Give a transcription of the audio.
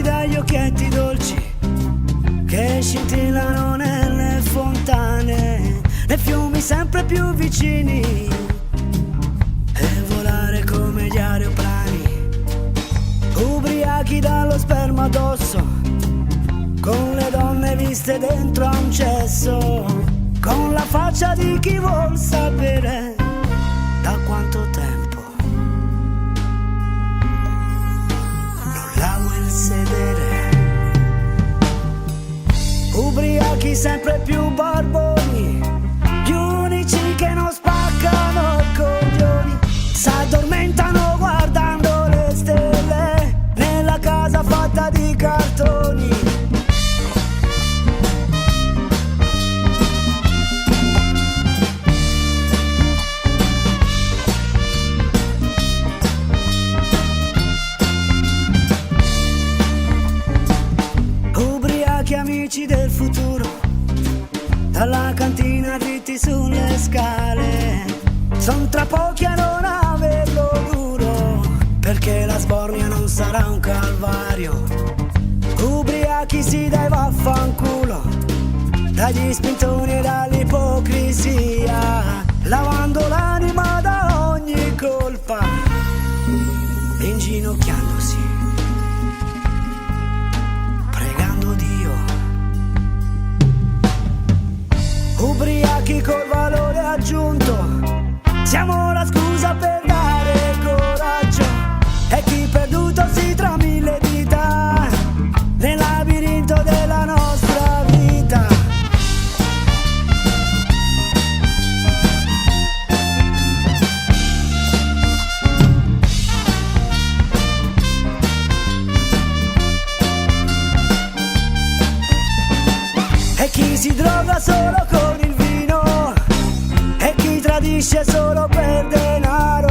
dagli occhietti dolci che scintillano nelle fontane, nei fiumi sempre più vicini, e volare come gli aeroplani, ubriachi dallo sperma addosso, con le donne viste dentro a un cesso, con la faccia di chi vuol sapere da quanto tempo non lavo il sedere. Ubriachi sempre più barboni, gli unici che non spaccano coglioni, s'addormentano guardando le stelle nella casa fatta di cartoni. Ubriachi amici del futuro, dalla cantina dritti sulle scale, son tra pochi a non averlo duro, perché la sbornia non sarà un calvario. Ubriachi sì, dai vaffanculo, dagli spintoni e dall'ipocrisia, lavando l'anima da ogni colpa, inginocchiandosi, pregando Dio. Ubriachi col valore aggiunto, siamo la scusa per dare coraggio, e chi perduto si tra mille dita nel labirinto della nostra vita. E chi si droga solo con il vino, e chi tradisce solo per denaro.